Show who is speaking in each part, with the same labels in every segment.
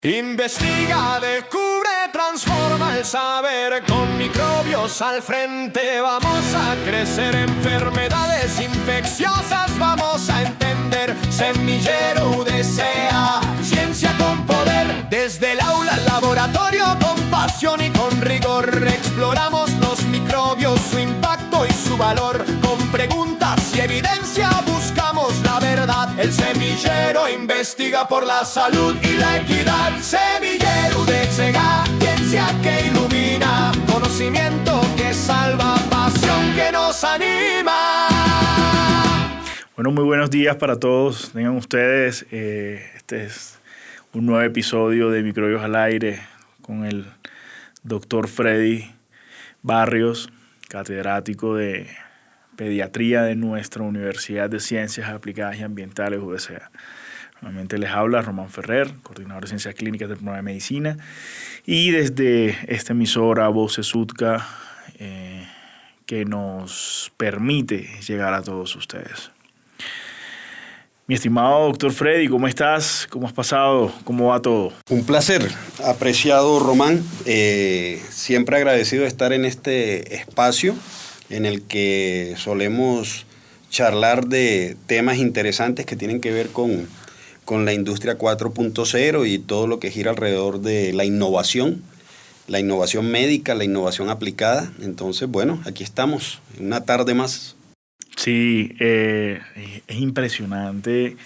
Speaker 1: Investiga, descubre, transforma el saber. Con microbios al frente vamos a crecer. Enfermedades infecciosas vamos a entender. Semillero desea ciencia con poder. Desde el aula al laboratorio, con pasión y con rigor, exploramos los microbios, su impacto y su valor. Con preguntas y evidencia buscamos la verdad. El semillero investiga por la salud y la equidad. Semillero de SEGA, ciencia que ilumina, conocimiento que salva, pasión que nos anima.
Speaker 2: Bueno, muy buenos días para todos. Tengan ustedes, este es un nuevo episodio de Microbios al Aire con el doctor Freddy Barrios, catedrático de Pediatría de nuestra Universidad de Ciencias Aplicadas y Ambientales, UDCA. Nuevamente les habla Román Ferrer, coordinador de Ciencias Clínicas del Programa de Medicina, y desde esta emisora Voces UTCA, que nos permite llegar a todos ustedes. Mi estimado doctor Freddy, ¿cómo estás? ¿Cómo has pasado? ¿Cómo va todo?
Speaker 3: Un placer, apreciado Román. Siempre agradecido de estar en este espacio en el que solemos charlar de temas interesantes que tienen que ver con la industria 4.0 y todo lo que gira alrededor de la innovación médica, la innovación aplicada. Entonces, bueno, aquí estamos, una tarde más.
Speaker 2: Sí, es impresionante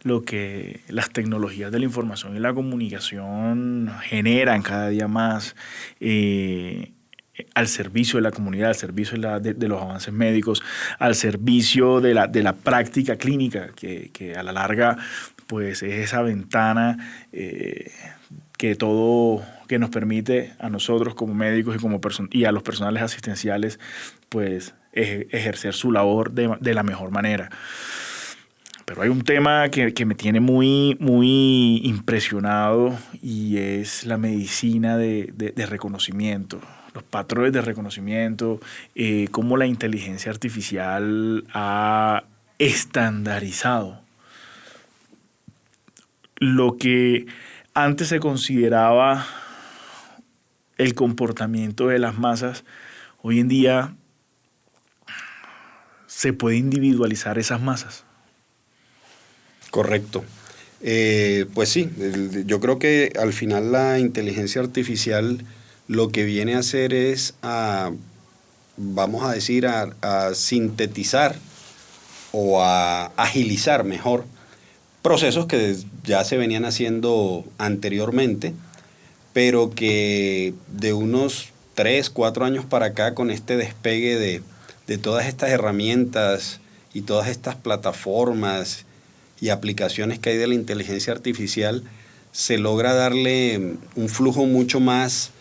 Speaker 2: lo que las tecnologías de la información y la comunicación generan cada día más al servicio de la comunidad, al servicio de los avances médicos, al servicio de la práctica clínica, que a la larga pues es esa ventana que nos permite a nosotros como médicos y a los personales asistenciales pues ejercer su labor de la mejor manera. Pero hay un tema que me tiene muy, muy impresionado y es la medicina de reconocimiento, los patrones de reconocimiento, cómo la inteligencia artificial ha estandarizado lo que antes se consideraba el comportamiento de las masas. Hoy en día se puede individualizar esas masas.
Speaker 3: Correcto. Pues sí, yo creo que al final la inteligencia artificial lo que viene a hacer es vamos a decir, a sintetizar o a agilizar mejor procesos que ya se venían haciendo anteriormente, pero que de unos 3, 4 años para acá, con este despegue de todas estas herramientas y todas estas plataformas y aplicaciones que hay de la inteligencia artificial, se logra darle un flujo mucho más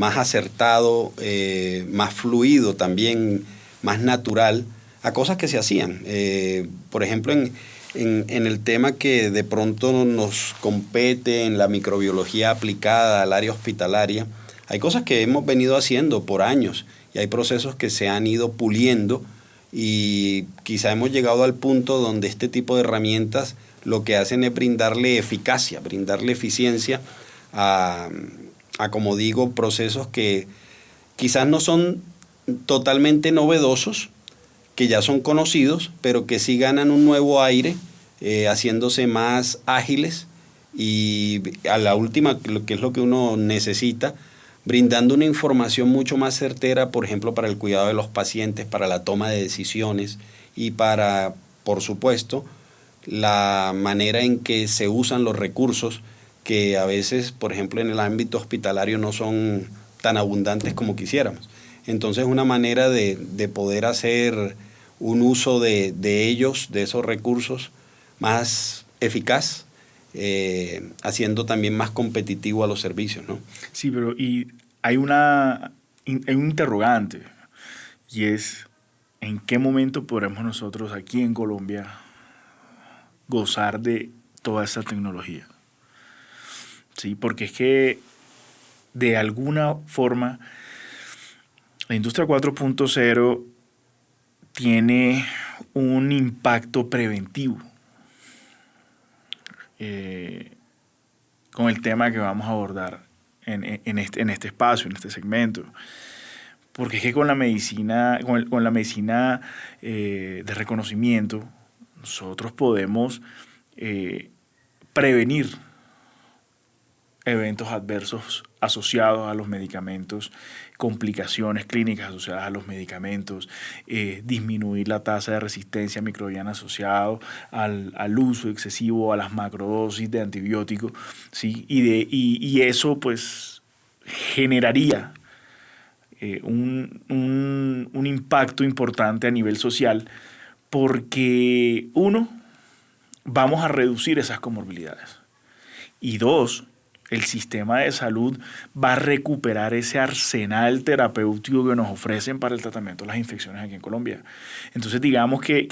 Speaker 3: acertado, más fluido también, más natural, a cosas que se hacían. Por ejemplo, en el tema que de pronto nos compete en la microbiología aplicada al área hospitalaria, hay cosas que hemos venido haciendo por años y hay procesos que se han ido puliendo y quizá hemos llegado al punto donde este tipo de herramientas lo que hacen es brindarle eficacia, brindarle eficiencia a como digo, procesos que quizás no son totalmente novedosos, que ya son conocidos, pero que sí ganan un nuevo aire, haciéndose más ágiles y a la última, que es lo que uno necesita, brindando una información mucho más certera, por ejemplo, para el cuidado de los pacientes, para la toma de decisiones y para, por supuesto, la manera en que se usan los recursos que a veces, por ejemplo, en el ámbito hospitalario no son tan abundantes como quisiéramos. Entonces, una manera de poder hacer un uso de ellos, de esos recursos, más eficaz, haciendo también más competitivo a los servicios, ¿no?
Speaker 2: Sí, pero hay un interrogante, y es ¿en qué momento podremos nosotros aquí en Colombia gozar de toda esta tecnología? Sí, porque es que de alguna forma la industria 4.0 tiene un impacto preventivo. con el tema que vamos a abordar en este espacio, en este segmento. Porque es que con la medicina, con la medicina de reconocimiento, nosotros podemos prevenir eventos adversos asociados a los medicamentos, complicaciones clínicas asociadas a los medicamentos, disminuir la tasa de resistencia microbiana asociado al uso excesivo, a las macrodosis de antibióticos, ¿sí? Y eso pues generaría un impacto importante a nivel social, porque uno, vamos a reducir esas comorbilidades, y dos, el sistema de salud va a recuperar ese arsenal terapéutico que nos ofrecen para el tratamiento de las infecciones aquí en Colombia. Entonces digamos que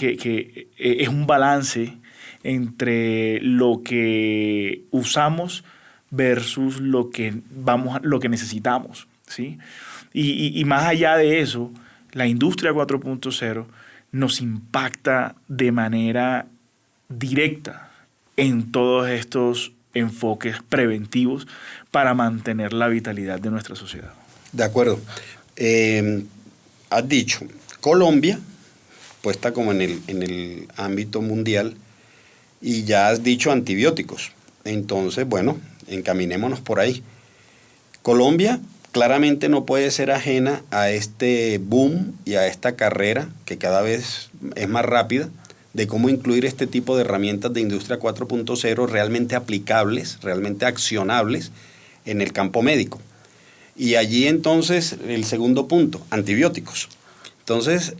Speaker 2: es un balance entre lo que usamos versus lo que necesitamos, ¿sí? Y más allá de eso, la industria 4.0 nos impacta de manera directa en todos estos enfoques preventivos para mantener la vitalidad de nuestra sociedad.
Speaker 3: De acuerdo. Has dicho, Colombia, puesta como en el ámbito mundial, y ya has dicho antibióticos. Entonces, bueno, encaminémonos por ahí. Colombia claramente no puede ser ajena a este boom y a esta carrera que cada vez es más rápida, de cómo incluir este tipo de herramientas de Industria 4.0 realmente aplicables, realmente accionables en el campo médico. Y allí entonces el segundo punto, antibióticos. Entonces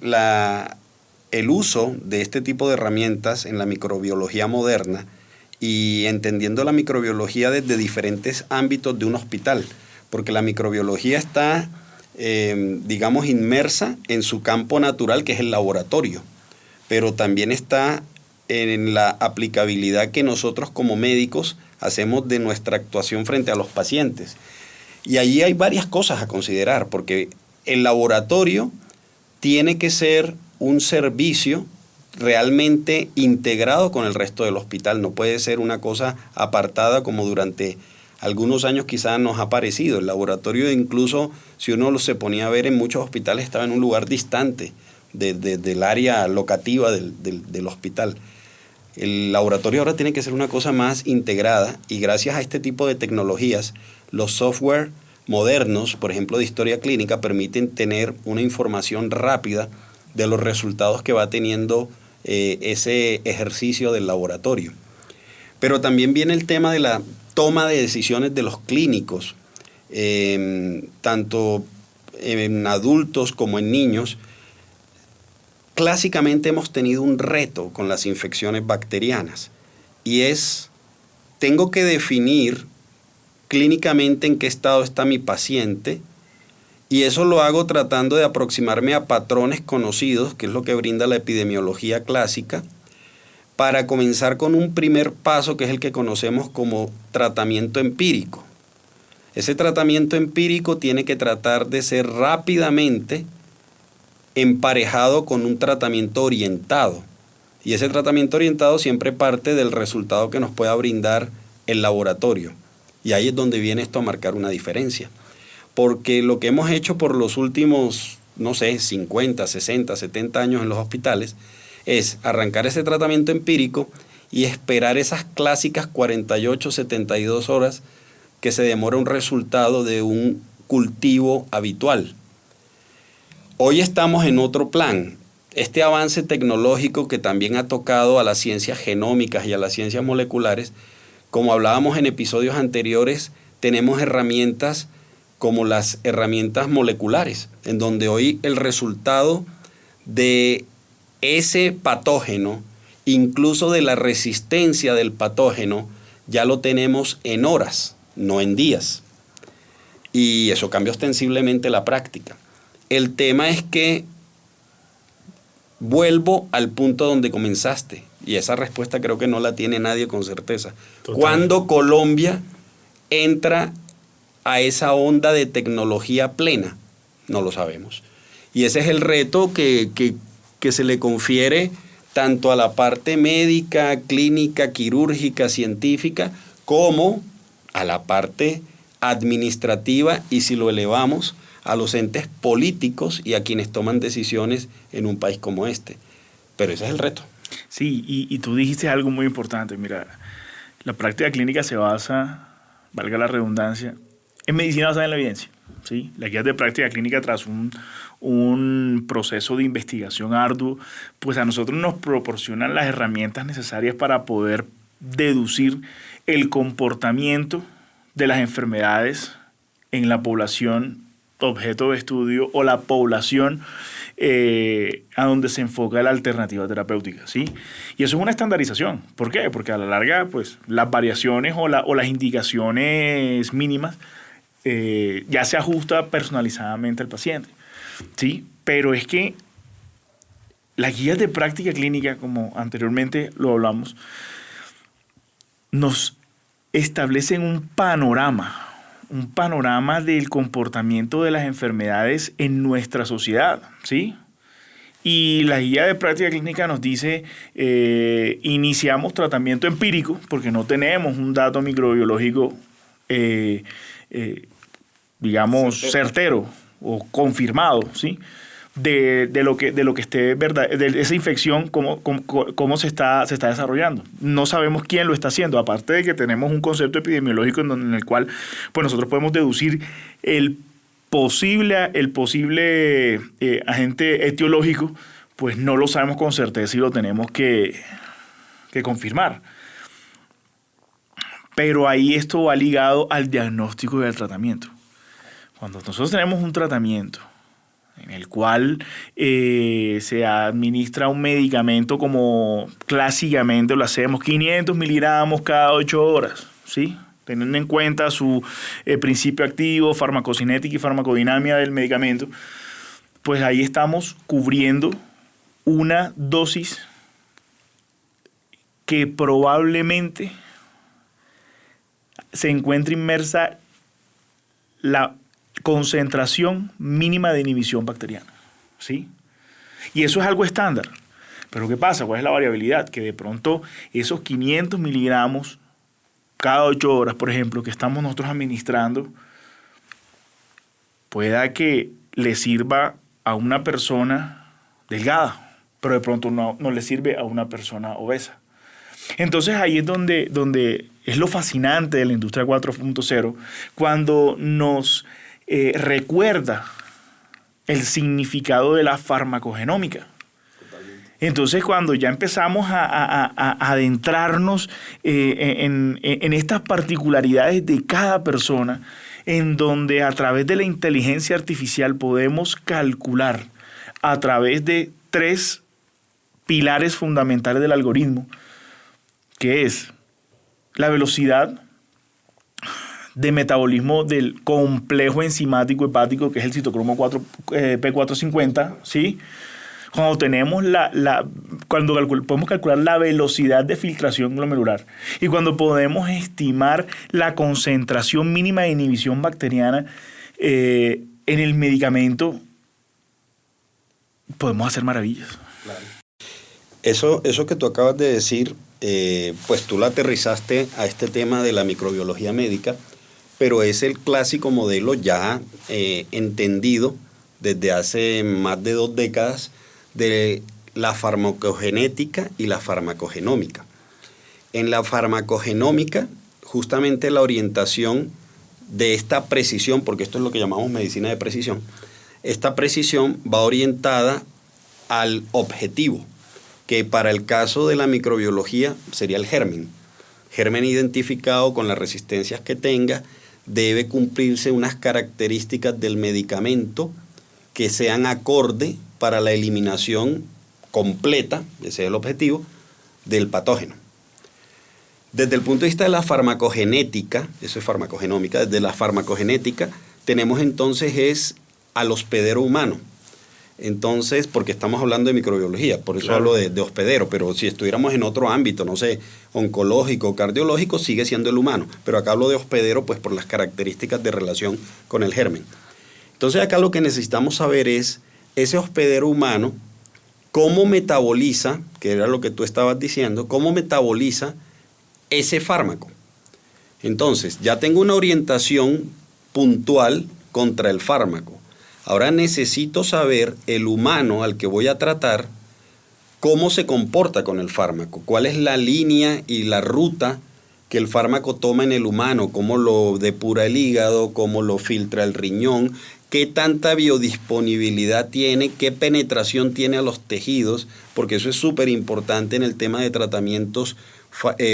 Speaker 3: el uso de este tipo de herramientas en la microbiología moderna y entendiendo la microbiología desde diferentes ámbitos de un hospital, porque la microbiología está, digamos, inmersa en su campo natural, que es el laboratorio, pero también está en la aplicabilidad que nosotros como médicos hacemos de nuestra actuación frente a los pacientes. Y allí hay varias cosas a considerar, porque el laboratorio tiene que ser un servicio realmente integrado con el resto del hospital, no puede ser una cosa apartada como durante algunos años quizás nos ha parecido. El laboratorio, incluso si uno se ponía a ver en muchos hospitales, estaba en un lugar distante del área locativa del hospital. El laboratorio ahora tiene que ser una cosa más integrada, y gracias a este tipo de tecnologías, los software modernos, por ejemplo de historia clínica, permiten tener una información rápida de los resultados que va teniendo ese ejercicio del laboratorio. Pero también viene el tema de la toma de decisiones de los clínicos, tanto en adultos como en niños. Clásicamente hemos tenido un reto con las infecciones bacterianas, y es, tengo que definir clínicamente en qué estado está mi paciente, y eso lo hago tratando de aproximarme a patrones conocidos, que es lo que brinda la epidemiología clásica, para comenzar con un primer paso que es el que conocemos como tratamiento empírico. Ese tratamiento empírico tiene que tratar de ser rápidamente emparejado con un tratamiento orientado. Y ese tratamiento orientado siempre parte del resultado que nos pueda brindar el laboratorio. Y ahí es donde viene esto a marcar una diferencia. Porque lo que hemos hecho por los últimos, 50, 60, 70 años en los hospitales es arrancar ese tratamiento empírico y esperar esas clásicas 48, 72 horas que se demora un resultado de un cultivo habitual. Hoy estamos en otro plan. Este avance tecnológico que también ha tocado a las ciencias genómicas y a las ciencias moleculares, como hablábamos en episodios anteriores, tenemos herramientas como las herramientas moleculares, en donde hoy el resultado de ese patógeno, incluso de la resistencia del patógeno, ya lo tenemos en horas, no en días. Y eso cambia ostensiblemente la práctica. El tema es que vuelvo al punto donde comenzaste, y esa respuesta creo que no la tiene nadie con certeza. Total. ¿Cuándo Colombia entra a esa onda de tecnología plena? No lo sabemos. Y ese es el reto que se le confiere tanto a la parte médica, clínica, quirúrgica, científica, como a la parte administrativa y si lo elevamos a los entes políticos y a quienes toman decisiones en un país como este. Pero ese es el reto.
Speaker 2: Sí, y tú dijiste algo muy importante. Mira, la práctica clínica se basa, valga la redundancia, en medicina basada en la evidencia. ¿Sí? Las guías de práctica clínica, tras un proceso de investigación arduo, pues a nosotros nos proporcionan las herramientas necesarias para poder deducir el comportamiento de las enfermedades en la población objeto de estudio o la población a donde se enfoca la alternativa terapéutica, ¿sí? Y eso es una estandarización. ¿Por qué? Porque a la larga, pues, las variaciones o las indicaciones mínimas ya se ajusta personalizadamente al paciente, ¿sí? Pero es que las guías de práctica clínica, como anteriormente lo hablamos, nos establecen un panorama del comportamiento de las enfermedades en nuestra sociedad, ¿sí? Y la guía de práctica clínica nos dice, iniciamos tratamiento empírico, porque no tenemos un dato microbiológico, digamos, certero o confirmado, ¿sí? De lo que esté verdad, de esa infección, cómo se está desarrollando. No sabemos quién lo está haciendo, aparte de que tenemos un concepto epidemiológico en el cual pues nosotros podemos deducir el posible agente etiológico, pues no lo sabemos con certeza y lo tenemos que confirmar. Pero ahí esto va ligado al diagnóstico y al tratamiento. Cuando nosotros tenemos un tratamiento en el cual se administra un medicamento como clásicamente lo hacemos, 500 miligramos cada 8 horas, ¿sí? Teniendo en cuenta su principio activo, farmacocinética y farmacodinámica del medicamento, pues ahí estamos cubriendo una dosis que probablemente se encuentre inmersa la concentración mínima de inhibición bacteriana, ¿sí? Y eso es algo estándar. Pero ¿qué pasa? ¿Cuál es la variabilidad? Que de pronto esos 500 miligramos cada 8 horas, por ejemplo, que estamos nosotros administrando, pueda que le sirva a una persona delgada, pero de pronto no le sirve a una persona obesa. Entonces ahí es donde es lo fascinante de la industria 4.0, cuando nos recuerda el significado de la farmacogenómica. Entonces, cuando ya empezamos a adentrarnos en estas particularidades de cada persona, en donde a través de la inteligencia artificial podemos calcular a través de 3 pilares fundamentales del algoritmo, que es la velocidad de metabolismo del complejo enzimático hepático, que es el citocromo P450, ¿sí? Cuando tenemos podemos calcular la velocidad de filtración glomerular y cuando podemos estimar la concentración mínima de inhibición bacteriana en el medicamento, podemos hacer maravillas.
Speaker 3: Claro. Eso que tú acabas de decir, pues tú lo aterrizaste a este tema de la microbiología médica, pero es el clásico modelo ya entendido desde hace más de 2 décadas de la farmacogenética y la farmacogenómica. En la farmacogenómica, justamente la orientación de esta precisión, porque esto es lo que llamamos medicina de precisión, esta precisión va orientada al objetivo, que para el caso de la microbiología sería el germen. Germen identificado con las resistencias que tenga, debe cumplirse unas características del medicamento que sean acorde para la eliminación completa, ese es el objetivo, del patógeno. Desde el punto de vista de la farmacogenética, eso es farmacogenómica, desde la farmacogenética tenemos entonces al hospedero humano. Entonces, porque estamos hablando de microbiología, por eso claro, hablo de hospedero, pero si estuviéramos en otro ámbito, no sé, oncológico, cardiológico, sigue siendo el humano. Pero acá hablo de hospedero, pues por las características de relación con el germen. Entonces acá lo que necesitamos saber es ese hospedero humano, cómo metaboliza, que era lo que tú estabas diciendo, cómo metaboliza ese fármaco. Entonces, ya tengo una orientación puntual contra el fármaco. Ahora necesito saber el humano al que voy a tratar, cómo se comporta con el fármaco, cuál es la línea y la ruta que el fármaco toma en el humano, cómo lo depura el hígado, cómo lo filtra el riñón, qué tanta biodisponibilidad tiene, qué penetración tiene a los tejidos, porque eso es súper importante en el tema de tratamientos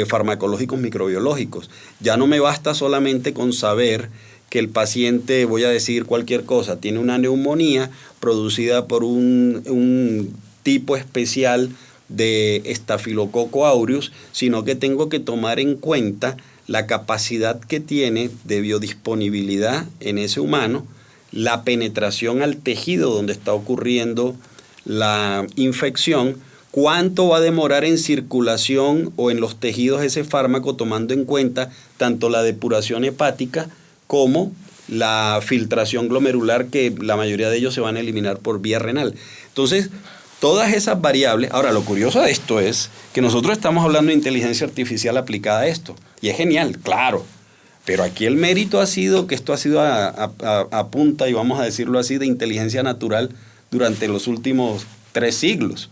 Speaker 3: farmacológicos microbiológicos. Ya no me basta solamente con saber que el paciente, voy a decir cualquier cosa, tiene una neumonía producida por un tipo especial de Staphylococcus aureus, sino que tengo que tomar en cuenta la capacidad que tiene de biodisponibilidad en ese humano, la penetración al tejido donde está ocurriendo la infección, cuánto va a demorar en circulación o en los tejidos ese fármaco, tomando en cuenta tanto la depuración hepática como la filtración glomerular, que la mayoría de ellos se van a eliminar por vía renal. Entonces, todas esas variables. Ahora, lo curioso de esto es que nosotros estamos hablando de inteligencia artificial aplicada a esto. Y es genial, claro. Pero aquí el mérito ha sido que esto ha sido a punta, y vamos a decirlo así, de inteligencia natural durante los últimos 3 siglos.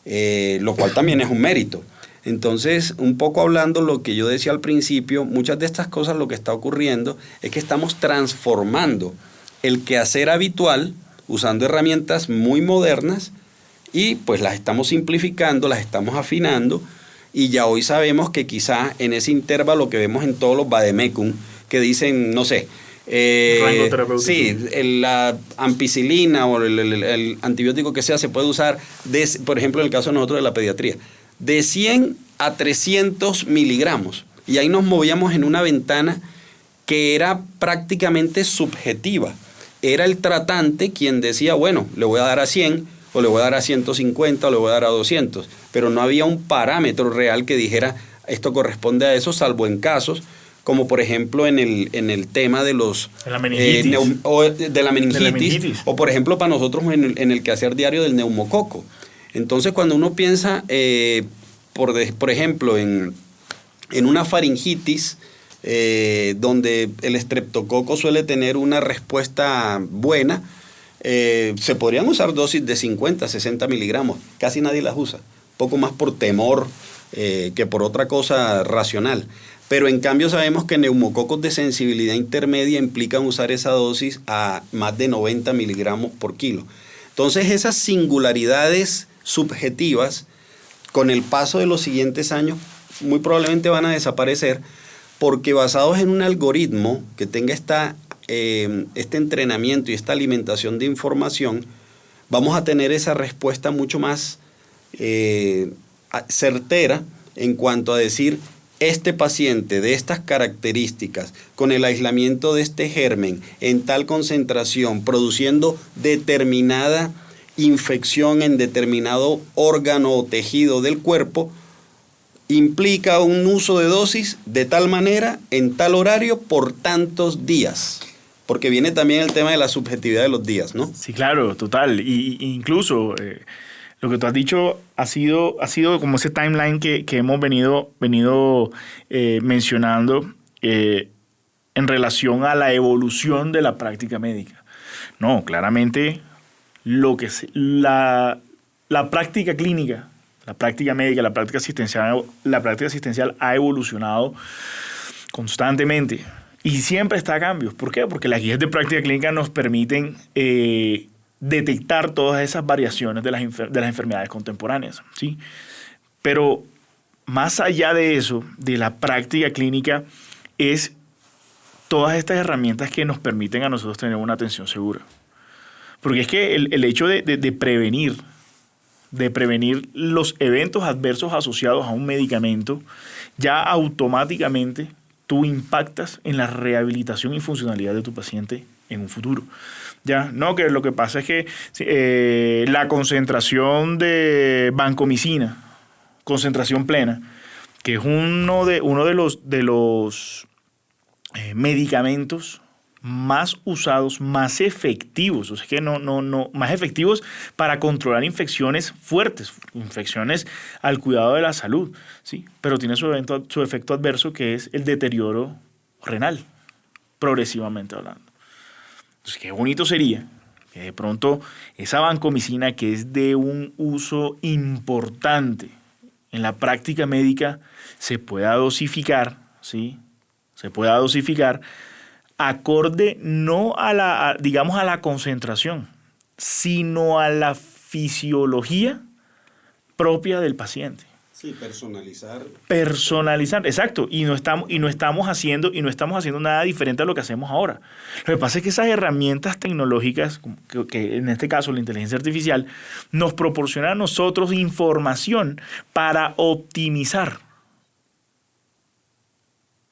Speaker 3: Lo cual también es un mérito. Entonces, un poco hablando lo que yo decía al principio, muchas de estas cosas lo que está ocurriendo es que estamos transformando el quehacer habitual usando herramientas muy modernas, y pues las estamos simplificando, las estamos afinando, y ya hoy sabemos que quizá en ese intervalo que vemos en todos los vademecum, que dicen, no sé,
Speaker 2: rango terapéutico.
Speaker 3: Sí, la ampicilina o el antibiótico que sea se puede usar, por ejemplo, en el caso de nosotros de la pediatría, de 100 a 300 miligramos. Y ahí nos movíamos en una ventana que era prácticamente subjetiva. Era el tratante quien decía, bueno, le voy a dar a 100, o le voy a dar a 150, o le voy a dar a 200. Pero no había un parámetro real que dijera, esto corresponde a eso, salvo en casos como por ejemplo en el tema de los
Speaker 2: de la meningitis,
Speaker 3: de la meningitis, o por ejemplo para nosotros en el quehacer diario del neumococo. Entonces, cuando uno piensa, por ejemplo, en una faringitis, donde el estreptococo suele tener una respuesta buena, se podrían usar dosis de 50, 60 miligramos. Casi nadie las usa, poco más por temor que por otra cosa racional. Pero en cambio sabemos que neumococos de sensibilidad intermedia implican usar esa dosis a más de 90 miligramos por kilo. Entonces, esas singularidades subjetivas, con el paso de los siguientes años, muy probablemente van a desaparecer, porque basados en un algoritmo que tenga este entrenamiento y esta alimentación de información, vamos a tener esa respuesta mucho más certera en cuanto a decir, este paciente de estas características, con el aislamiento de este germen en tal concentración, produciendo determinada infección en determinado órgano o tejido del cuerpo, implica un uso de dosis de tal manera, en tal horario, por tantos días. Porque viene también el tema de la subjetividad de los días, ¿no?
Speaker 2: Sí, claro, total. Y incluso lo que tú has dicho ha sido como ese timeline que hemos venido mencionando en relación a la evolución de la práctica médica. No, claramente la práctica clínica, la práctica médica, la práctica asistencial ha evolucionado constantemente y siempre está a cambios. ¿Por qué? Porque las guías de práctica clínica nos permiten detectar todas esas variaciones de las enfermedades contemporáneas, ¿sí? Pero más allá de eso, de la práctica clínica, es todas estas herramientas que nos permiten a nosotros tener una atención segura. Porque es que el hecho de prevenir los eventos adversos asociados a un medicamento, ya automáticamente tú impactas en la rehabilitación y funcionalidad de tu paciente en un futuro. Ya, no, que lo que pasa es que la concentración de vancomicina, concentración plena, que es uno de los medicamentos más usados, más efectivos, o sea que más efectivos para controlar infecciones fuertes, infecciones al cuidado de la salud, ¿sí? Pero tiene su efecto adverso, que es el deterioro renal, progresivamente hablando. Entonces, qué bonito sería que de pronto esa vancomicina, que es de un uso importante en la práctica médica, se pueda dosificar, ¿sí? Se pueda dosificar acorde no a la concentración, sino a la fisiología propia del paciente.
Speaker 3: Sí, personalizar.
Speaker 2: Personalizar, exacto. Y no estamos haciendo nada diferente a lo que hacemos ahora. Lo que pasa es que esas herramientas tecnológicas, que en este caso la inteligencia artificial, nos proporciona a nosotros información para optimizar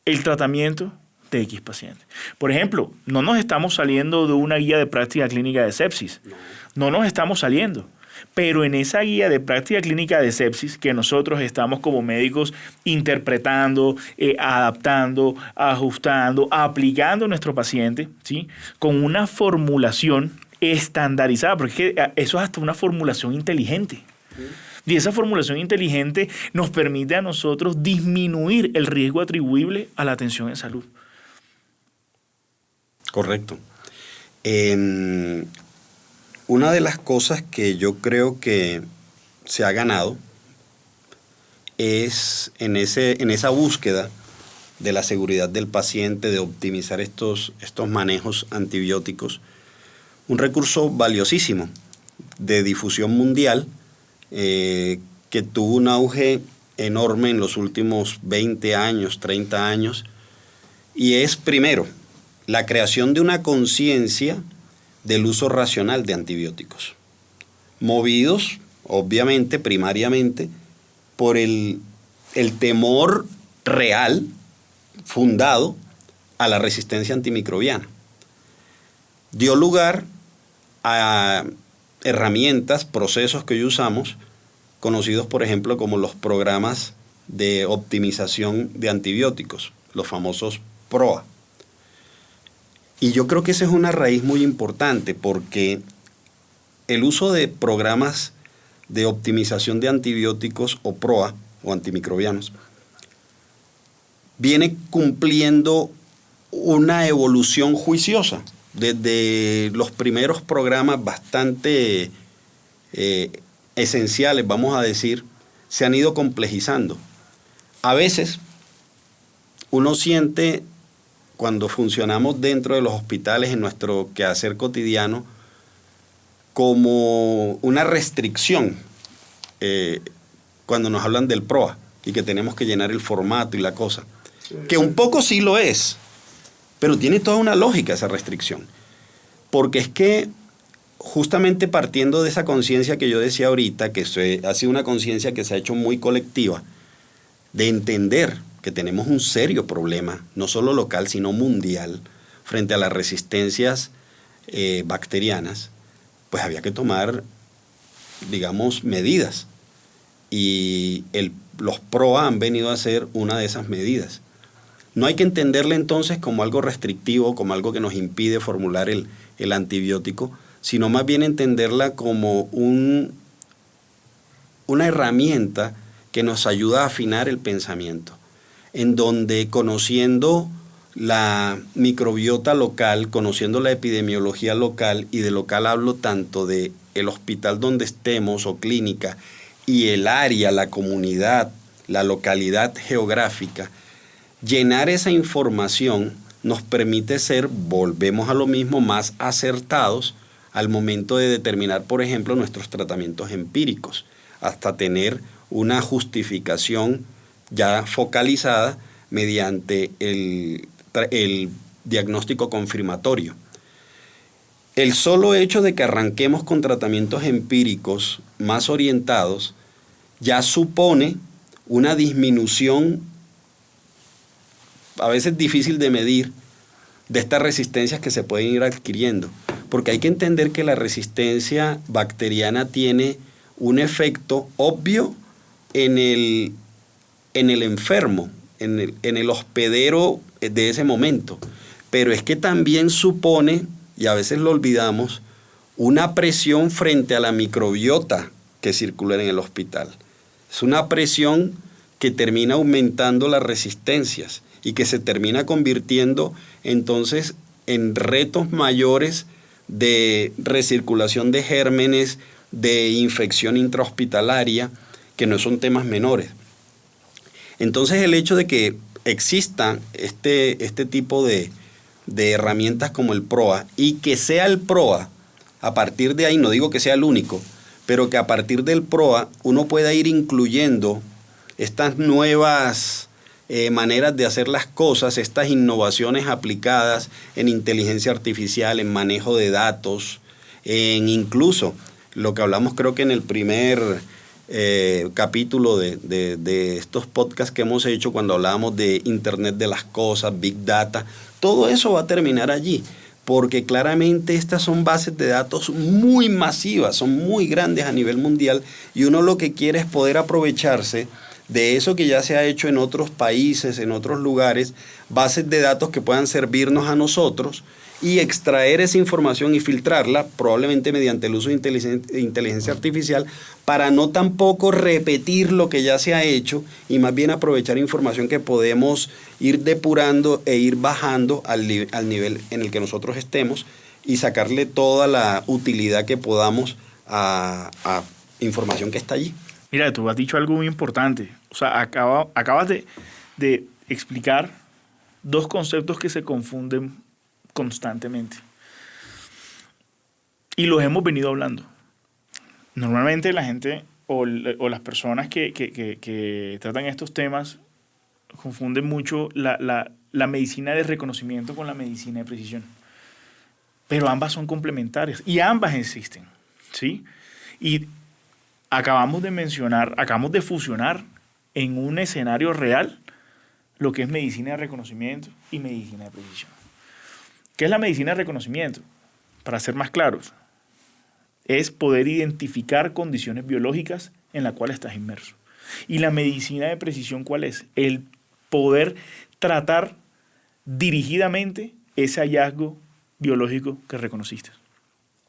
Speaker 2: el tratamiento de X paciente. Por ejemplo, no nos estamos saliendo de una guía de práctica clínica de sepsis. No nos estamos saliendo. Pero en esa guía de práctica clínica de sepsis que nosotros estamos como médicos interpretando, adaptando, ajustando, aplicando a nuestro paciente, ¿sí? Con una formulación estandarizada, porque eso es hasta una formulación inteligente. Y esa formulación inteligente nos permite a nosotros disminuir el riesgo atribuible a la atención en salud.
Speaker 3: Correcto. Una de las cosas que yo creo que se ha ganado es en esa búsqueda de la seguridad del paciente, de optimizar estos manejos antibióticos, un recurso valiosísimo de difusión mundial que tuvo un auge enorme en los últimos 20 años, 30 años, y es primero la creación de una conciencia del uso racional de antibióticos, movidos, obviamente, primariamente, por el temor real, fundado, a la resistencia antimicrobiana. Dio lugar a herramientas, procesos que hoy usamos, conocidos, por ejemplo, como los programas de optimización de antibióticos, los famosos PROA. Y yo creo que esa es una raíz muy importante porque el uso de programas de optimización de antibióticos o PROA o antimicrobianos viene cumpliendo una evolución juiciosa. Desde los primeros programas bastante esenciales, vamos a decir, se han ido complejizando. A veces uno siente, cuando funcionamos dentro de los hospitales en nuestro quehacer cotidiano, como una restricción cuando nos hablan del PROA y que tenemos que llenar el formato y la cosa. Que un poco sí lo es, pero tiene toda una lógica esa restricción. Porque es que justamente partiendo de esa conciencia que yo decía ahorita, que ha sido una conciencia que se ha hecho muy colectiva, de entender que tenemos un serio problema, no solo local, sino mundial, frente a las resistencias bacterianas, pues había que tomar, digamos, medidas. Y los PROA han venido a ser una de esas medidas. No hay que entenderle entonces como algo restrictivo, como algo que nos impide formular el antibiótico, sino más bien entenderla como una herramienta que nos ayuda a afinar el pensamiento, en donde conociendo la microbiota local, conociendo la epidemiología local, y de local hablo tanto de el hospital donde estemos o clínica, y el área, la comunidad, la localidad geográfica, llenar esa información nos permite ser, volvemos a lo mismo, más acertados al momento de determinar, por ejemplo, nuestros tratamientos empíricos, hasta tener una justificación ya focalizada mediante el diagnóstico confirmatorio. El solo hecho de que arranquemos con tratamientos empíricos más orientados ya supone una disminución, a veces difícil de medir, de estas resistencias que se pueden ir adquiriendo. Porque hay que entender que la resistencia bacteriana tiene un efecto obvio en el enfermo, en el hospedero de ese momento. Pero es que también supone, y a veces lo olvidamos, una presión frente a la microbiota que circula en el hospital. Es una presión que termina aumentando las resistencias y que se termina convirtiendo entonces en retos mayores de recirculación de gérmenes, de infección intrahospitalaria, que no son temas menores. Entonces el hecho de que exista este tipo de herramientas como el PROA y que sea el PROA, a partir de ahí, no digo que sea el único, pero que a partir del PROA uno pueda ir incluyendo estas nuevas maneras de hacer las cosas, estas innovaciones aplicadas en inteligencia artificial, en manejo de datos, en incluso lo que hablamos creo que en el primer capítulo de estos podcasts que hemos hecho cuando hablábamos de Internet de las cosas, Big Data, todo eso va a terminar allí, porque claramente estas son bases de datos muy masivas, son muy grandes a nivel mundial y uno lo que quiere es poder aprovecharse de eso que ya se ha hecho en otros países, en otros lugares, bases de datos que puedan servirnos a nosotros y extraer esa información y filtrarla, probablemente mediante el uso de inteligencia artificial, para no tampoco repetir lo que ya se ha hecho y más bien aprovechar información que podemos ir depurando e ir bajando al nivel en el que nosotros estemos y sacarle toda la utilidad que podamos a información que está allí.
Speaker 2: Mira, tú has dicho algo muy importante. O sea, acabas de explicar dos conceptos que se confunden constantemente. Y los hemos venido hablando. Normalmente la gente o las personas que tratan estos temas confunden mucho la medicina de reconocimiento con la medicina de precisión. Pero ambas son complementarias y ambas existen, ¿sí? Y acabamos de fusionar en un escenario real lo que es medicina de reconocimiento y medicina de precisión. ¿Qué es la medicina de reconocimiento? Para ser más claros, es poder identificar condiciones biológicas en las cuales estás inmerso. Y la medicina de precisión, ¿cuál es? El poder tratar dirigidamente ese hallazgo biológico que reconociste.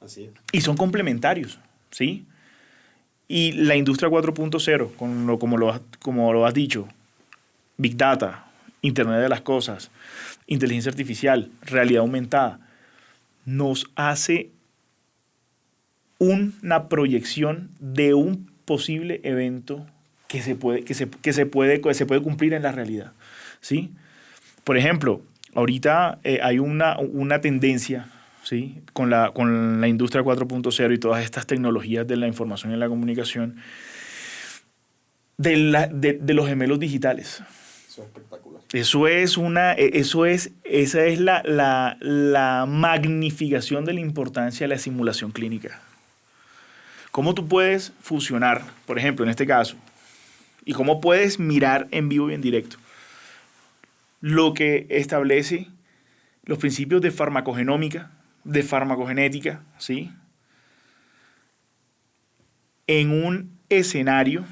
Speaker 3: Así es.
Speaker 2: Y son complementarios, ¿sí? Y la industria 4.0, como lo has dicho, Big Data, Internet de las cosas, inteligencia artificial, realidad aumentada, nos hace una proyección de un posible evento que se puede cumplir en la realidad, ¿sí? Por ejemplo, ahorita hay una tendencia, ¿sí? Con la industria 4.0 y todas estas tecnologías de la información y la comunicación, de los gemelos digitales.
Speaker 3: Eso es espectacular.
Speaker 2: Esa es la magnificación de la importancia de la simulación clínica. ¿Cómo tú puedes fusionar, por ejemplo, en este caso, y cómo puedes mirar en vivo y en directo lo que establece los principios de farmacogenómica, de farmacogenética, ¿sí? En un escenario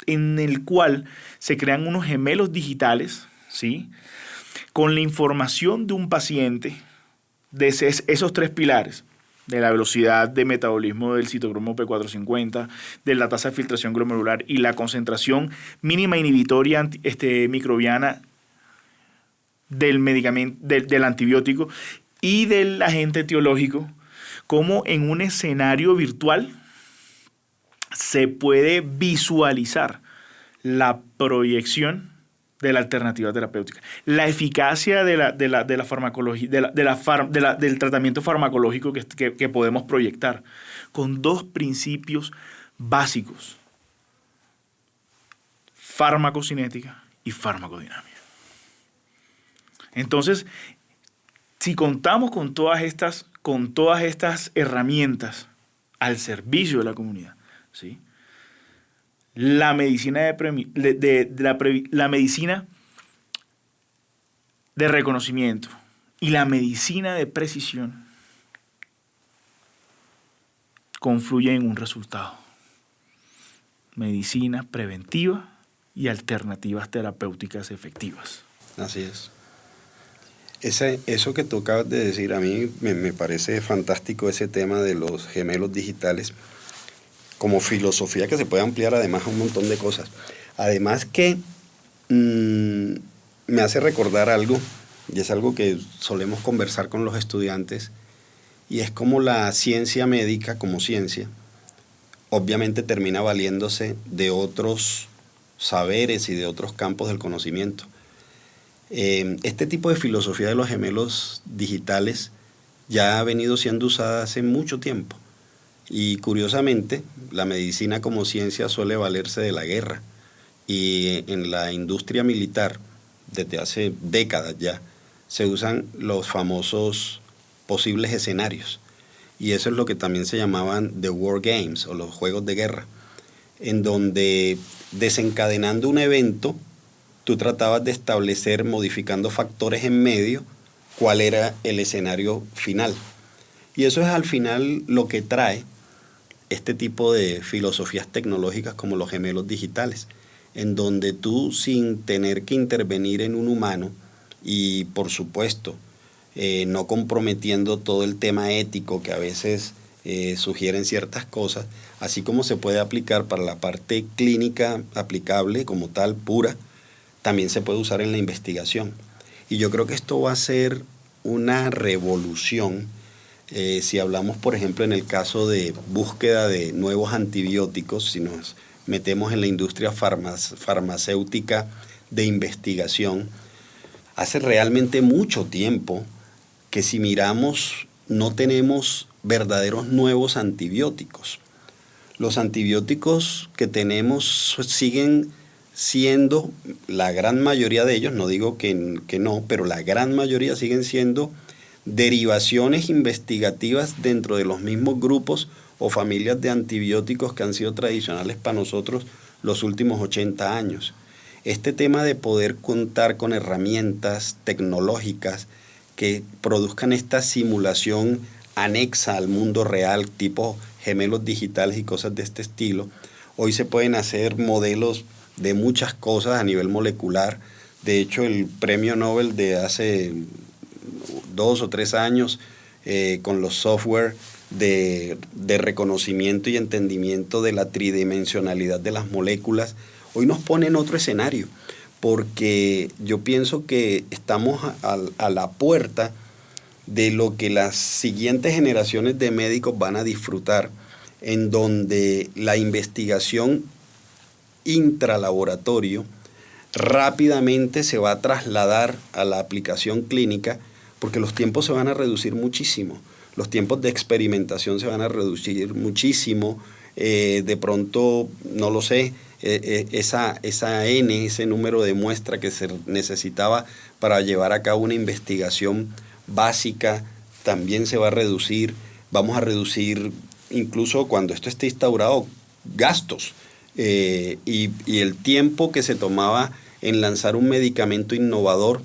Speaker 2: en el cual se crean unos gemelos digitales, ¿sí? Con la información de un paciente, de esos tres pilares, de la velocidad de metabolismo del citocromo P450, de la tasa de filtración glomerular y la concentración mínima inhibitoria microbiana del medicamento, del antibiótico y del agente etiológico, como en un escenario virtual se puede visualizar la proyección de la alternativa terapéutica, la eficacia de la farmacología, del tratamiento farmacológico que podemos proyectar, con dos principios básicos: farmacocinética y farmacodinámica. Entonces, si contamos con todas estas herramientas al servicio de la comunidad, ¿sí? La medicina la medicina de reconocimiento y la medicina de precisión confluyen en un resultado: medicina preventiva y alternativas terapéuticas efectivas.
Speaker 3: Así es. Eso que tú acabas de decir, a mí me parece fantástico, ese tema de los gemelos digitales, como filosofía que se puede ampliar además a un montón de cosas. Además que me hace recordar algo, y es algo que solemos conversar con los estudiantes, y es como la ciencia médica, como ciencia, obviamente termina valiéndose de otros saberes y de otros campos del conocimiento. Este tipo de filosofía de los gemelos digitales ya ha venido siendo usada hace mucho tiempo. Y curiosamente, la medicina como ciencia suele valerse de la guerra. Y en la industria militar, desde hace décadas ya, se usan los famosos posibles escenarios. Y eso es lo que también se llamaban The War Games, o los juegos de guerra, en donde desencadenando un evento, tú tratabas de establecer, modificando factores en medio, cuál era el escenario final. Y eso es al final lo que trae este tipo de filosofías tecnológicas como los gemelos digitales, en donde tú, sin tener que intervenir en un humano y, por supuesto, no comprometiendo todo el tema ético que a veces sugieren ciertas cosas, así como se puede aplicar para la parte clínica aplicable como tal, pura, también se puede usar en la investigación. Y yo creo que esto va a ser una revolución. Si hablamos, por ejemplo, en el caso de búsqueda de nuevos antibióticos, si nos metemos en la industria farmacéutica de investigación, hace realmente mucho tiempo que, si miramos, no tenemos verdaderos nuevos antibióticos. Los antibióticos que tenemos siguen siendo, la gran mayoría de ellos, no digo que no, pero la gran mayoría siguen siendo derivaciones investigativas dentro de los mismos grupos o familias de antibióticos que han sido tradicionales para nosotros los últimos 80 años. Este tema de poder contar con herramientas tecnológicas que produzcan esta simulación anexa al mundo real, tipo gemelos digitales y cosas de este estilo, hoy se pueden hacer modelos de muchas cosas a nivel molecular. De hecho, el premio Nobel de hace 2 o 3 años con los software de reconocimiento y entendimiento de la tridimensionalidad de las moléculas, hoy nos pone en otro escenario, porque yo pienso que estamos a la puerta de lo que las siguientes generaciones de médicos van a disfrutar, en donde la investigación intralaboratorio rápidamente se va a trasladar a la aplicación clínica, porque los tiempos se van a reducir muchísimo, los tiempos de experimentación se van a reducir muchísimo. De pronto, no lo sé, esa ese número de muestra que se necesitaba para llevar a cabo una investigación básica, también se va a reducir. Vamos a reducir, incluso cuando esto esté instaurado, gastos. Y el tiempo que se tomaba en lanzar un medicamento innovador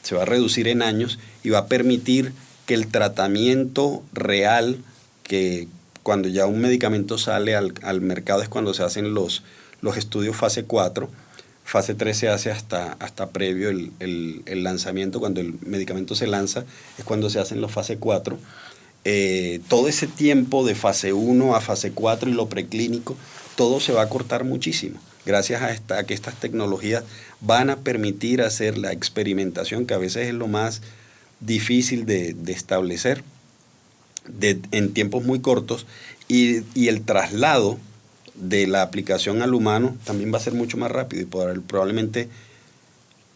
Speaker 3: se va a reducir en años, y va a permitir que el tratamiento real, que cuando ya un medicamento sale al mercado es cuando se hacen los estudios fase 4, fase 3 se hace hasta previo el lanzamiento. Cuando el medicamento se lanza es cuando se hacen los fase 4. Todo ese tiempo de fase 1 a fase 4 y lo preclínico, todo se va a cortar muchísimo, gracias a que estas tecnologías van a permitir hacer la experimentación, que a veces es lo más difícil de establecer en tiempos muy cortos, y el traslado de la aplicación al humano también va a ser mucho más rápido, y probablemente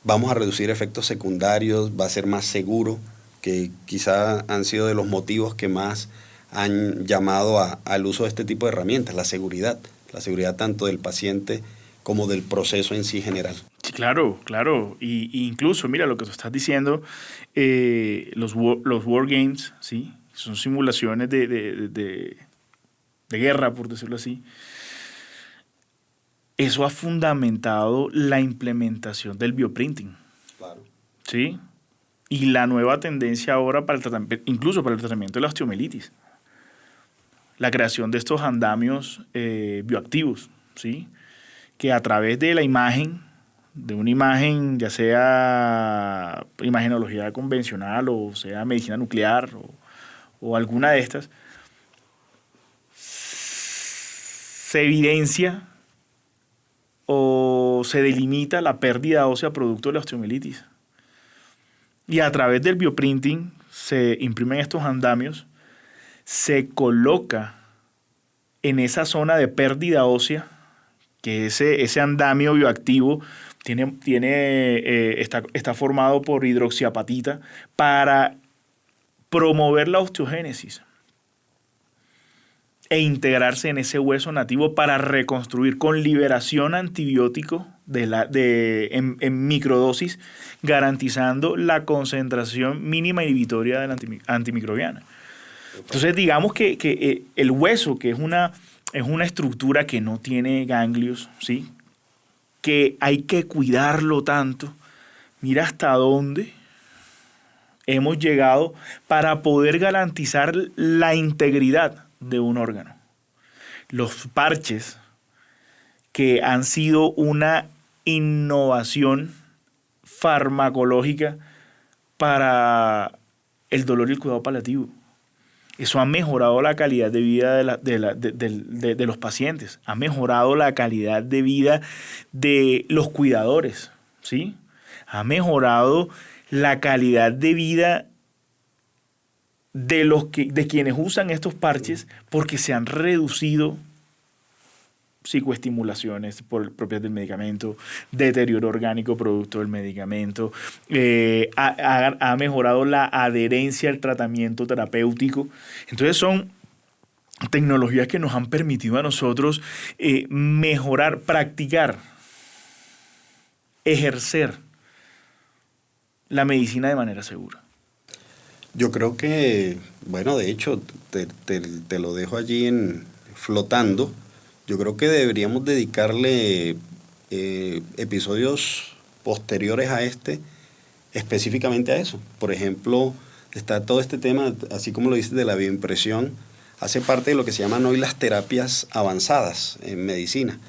Speaker 3: vamos a reducir efectos secundarios, va a ser más seguro, que quizá han sido de los motivos que más han llamado al uso de este tipo de herramientas, la seguridad tanto del paciente como del proceso en sí general.
Speaker 2: Sí, claro. Y incluso, mira, lo que tú estás diciendo, los war games, ¿sí? Son simulaciones de guerra, por decirlo así. Eso ha fundamentado la implementación del bioprinting.
Speaker 3: Claro.
Speaker 2: ¿Sí? Y la nueva tendencia ahora incluso para el tratamiento de la osteomielitis. La creación de estos andamios bioactivos, ¿sí? Que a través de la imagen, de una imagen, ya sea imagenología convencional o sea medicina nuclear o alguna de estas, se evidencia o se delimita la pérdida ósea producto de la osteomielitis. Y a través del bioprinting se imprimen estos andamios, se coloca en esa zona de pérdida ósea, que ese andamio bioactivo está formado por hidroxiapatita para promover la osteogénesis e integrarse en ese hueso nativo para reconstruir con liberación antibiótico en microdosis, garantizando la concentración mínima inhibitoria de la antimicrobiana. Entonces, digamos que el hueso, que es una estructura que no tiene ganglios, ¿sí?, que hay que cuidarlo tanto, mira hasta dónde hemos llegado para poder garantizar la integridad de un órgano. Los parches, que han sido una innovación farmacológica para el dolor y el cuidado paliativo. Eso ha mejorado la calidad de vida de los pacientes, ha mejorado la calidad de vida de los cuidadores, ¿sí? Ha mejorado la calidad de vida de quienes usan estos parches, porque se han reducido psicoestimulaciones propias del medicamento, deterioro orgánico producto del medicamento, ha mejorado la adherencia al tratamiento terapéutico. Entonces son tecnologías que nos han permitido a nosotros mejorar, practicar, ejercer la medicina de manera segura.
Speaker 3: Yo creo que, bueno, de hecho, te lo dejo allí flotando. Yo creo que deberíamos dedicarle episodios posteriores a este específicamente a eso. Por ejemplo, está todo este tema, así como lo dices, de la bioimpresión, hace parte de lo que se llaman hoy las terapias avanzadas en medicina.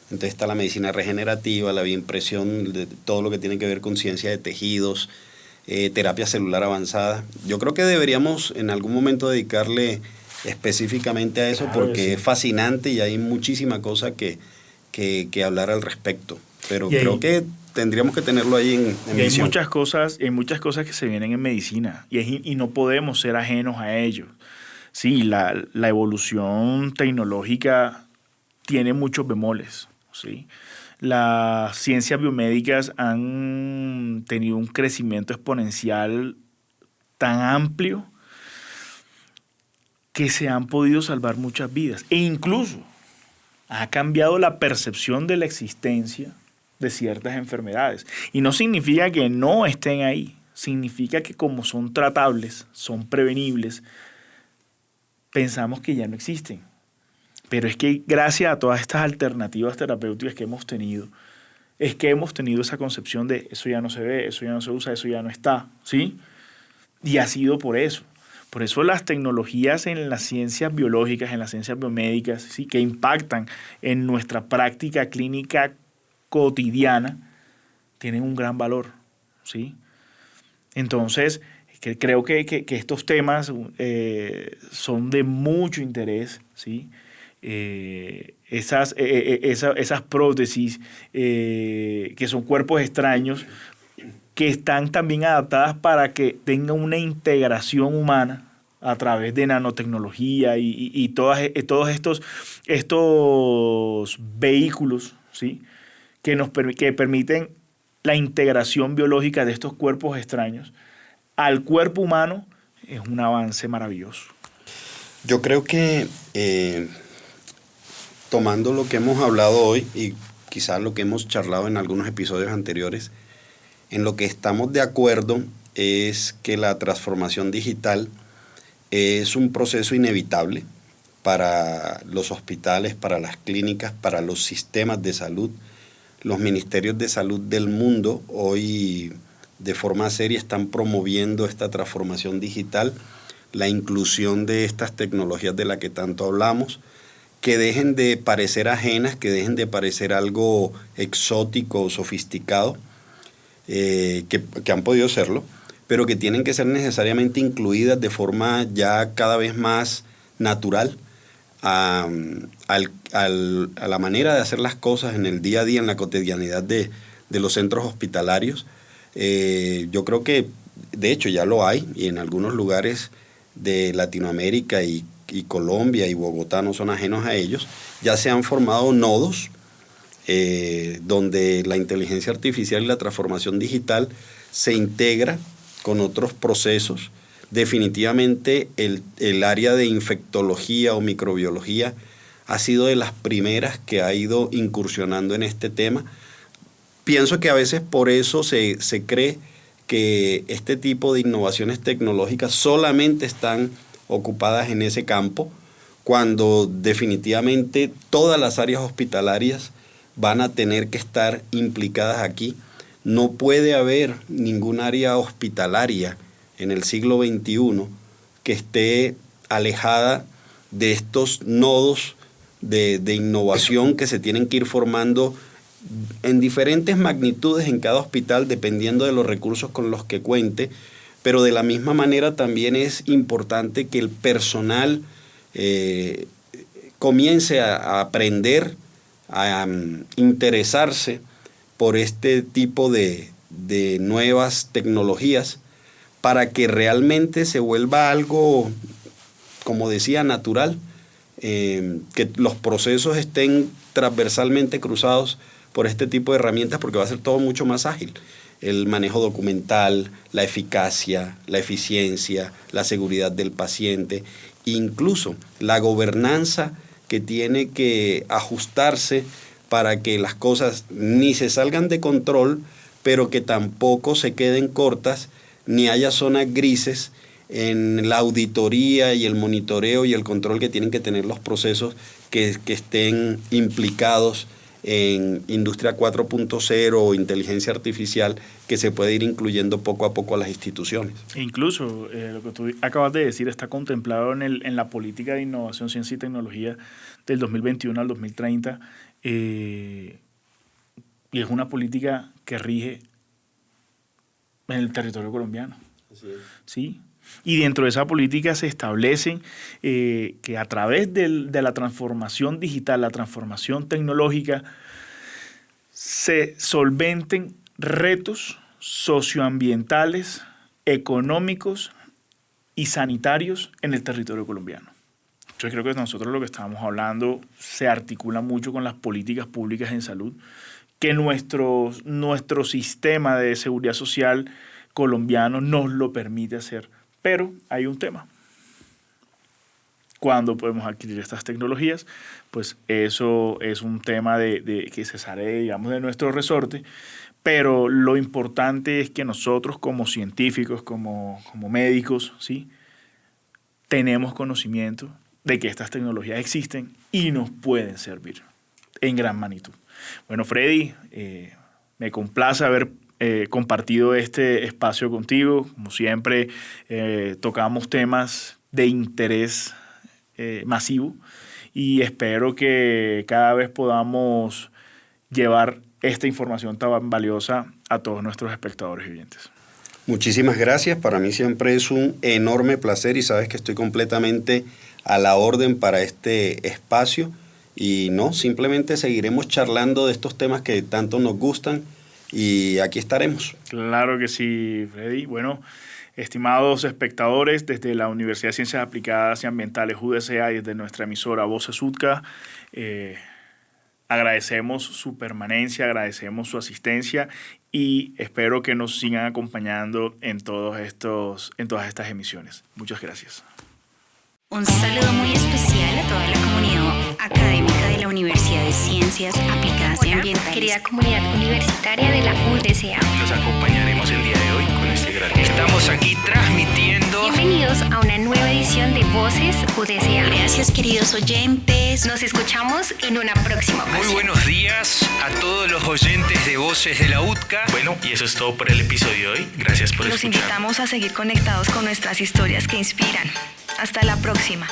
Speaker 3: Entonces está la medicina regenerativa, la bioimpresión, de todo lo que tiene que ver con ciencia de tejidos, terapia celular avanzada. Yo creo que deberíamos en algún momento dedicarle específicamente a eso, claro, porque sí, es fascinante y hay muchísima cosa que hablar al respecto. Pero creo que tendríamos que tenerlo ahí en
Speaker 2: hay muchas cosas que se vienen en medicina y no podemos ser ajenos a ello. Sí, la evolución tecnológica tiene muchos bemoles, ¿sí? Las ciencias biomédicas han tenido un crecimiento exponencial tan amplio que se han podido salvar muchas vidas. E incluso ha cambiado la percepción de la existencia de ciertas enfermedades. Y no significa que no estén ahí. Significa que como son tratables, son prevenibles, pensamos que ya no existen. Pero es que gracias a todas estas alternativas terapéuticas que hemos tenido, es que hemos tenido esa concepción de eso ya no se ve, eso ya no se usa, eso ya no está, ¿sí? Y ha sido por eso. Por eso las tecnologías en las ciencias biológicas, en las ciencias biomédicas, ¿sí?, que impactan en nuestra práctica clínica cotidiana, tienen un gran valor, ¿sí? Entonces, creo que estos temas son de mucho interés, ¿sí? Esas prótesis que son cuerpos extraños que están también adaptadas para que tengan una integración humana a través de nanotecnología y todos estos vehículos, ¿sí?, que permiten la integración biológica de estos cuerpos extraños al cuerpo humano. Es un avance maravilloso.
Speaker 3: Yo creo que tomando lo que hemos hablado hoy y quizás lo que hemos charlado en algunos episodios anteriores, en lo que estamos de acuerdo es que la transformación digital es un proceso inevitable para los hospitales, para las clínicas, para los sistemas de salud. Los ministerios de salud del mundo hoy de forma seria están promoviendo esta transformación digital, la inclusión de estas tecnologías de las que tanto hablamos, que dejen de parecer ajenas, que dejen de parecer algo exótico o sofisticado, que han podido serlo, pero que tienen que ser necesariamente incluidas de forma ya cada vez más natural a la manera de hacer las cosas en el día a día, en la cotidianidad de los centros hospitalarios. Yo creo que, de hecho, ya lo hay, y en algunos lugares de Latinoamérica y Colombia y Bogotá no son ajenos a ellos, ya se han formado nodos donde la inteligencia artificial y la transformación digital se integra con otros procesos. Definitivamente el área de infectología o microbiología ha sido de las primeras que ha ido incursionando en este tema. Pienso que a veces por eso se cree que este tipo de innovaciones tecnológicas solamente están ocupadas en ese campo, cuando definitivamente todas las áreas hospitalarias van a tener que estar implicadas aquí. No puede haber ningún área hospitalaria en el siglo XXI que esté alejada de estos nodos de innovación que se tienen que ir formando en diferentes magnitudes en cada hospital, dependiendo de los recursos con los que cuente, pero de la misma manera también es importante que el personal comience a aprender, a interesarse por este tipo de nuevas tecnologías, para que realmente se vuelva algo, como decía, natural, que los procesos estén transversalmente cruzados por este tipo de herramientas, porque va a ser todo mucho más ágil. El manejo documental, la eficacia, la eficiencia, la seguridad del paciente, incluso la gobernanza que tiene que ajustarse para que las cosas ni se salgan de control, pero que tampoco se queden cortas, ni haya zonas grises en la auditoría y el monitoreo y el control que tienen que tener los procesos que estén implicados en Industria 4.0 o inteligencia artificial, que se puede ir incluyendo poco a poco a las instituciones.
Speaker 2: Incluso lo que tú acabas de decir está contemplado en la política de innovación, ciencia y tecnología del 2021 al 2030, y es una política que rige en el territorio colombiano.
Speaker 3: Así es.
Speaker 2: ¿Sí? Y dentro de esa política se establecen que a través de la transformación digital, la transformación tecnológica, se solventen retos socioambientales, económicos y sanitarios en el territorio colombiano. Yo creo que nosotros lo que estamos hablando se articula mucho con las políticas públicas en salud, que nuestro sistema de seguridad social colombiano nos lo permite hacer. Pero hay un tema. ¿Cuándo podemos adquirir estas tecnologías? Pues eso es un tema que se sale, digamos, de nuestro resorte. Pero lo importante es que nosotros como científicos, como médicos, ¿sí?, tenemos conocimiento de que estas tecnologías existen y nos pueden servir en gran magnitud. Bueno, Freddy, me complace haber compartido este espacio contigo. Como siempre, tocamos temas de interés masivo y espero que cada vez podamos llevar esta información tan valiosa a todos nuestros espectadores y oyentes.
Speaker 3: Muchísimas gracias. Para mí siempre es un enorme placer y sabes que estoy completamente a la orden para este espacio. Y no, simplemente seguiremos charlando de estos temas que tanto nos gustan y aquí estaremos.
Speaker 2: Claro que sí, Freddy. Bueno, estimados espectadores, desde la Universidad de Ciencias Aplicadas y Ambientales UDCA y desde nuestra emisora Voces UTCA, agradecemos su permanencia, agradecemos su asistencia y espero que nos sigan acompañando en todas estas emisiones. Muchas gracias.
Speaker 4: Un saludo muy especial a toda la comunidad académica de la Universidad de Ciencias Aplicadas y Ambientales.
Speaker 5: Querida comunidad universitaria de la UDCA.
Speaker 6: Los acompañaremos el día de hoy con este gran... Estamos aquí transmitiendo...
Speaker 5: Bienvenidos a una nueva edición de Voces UDCA.
Speaker 4: Gracias, queridos oyentes.
Speaker 5: Nos escuchamos en una próxima ocasión.
Speaker 6: Muy buenos días a todos los oyentes de Voces de la UTCA. Bueno, y eso es todo por el episodio de hoy. Gracias por escuchar.
Speaker 5: Los invitamos a seguir conectados con nuestras historias que inspiran. Hasta la próxima.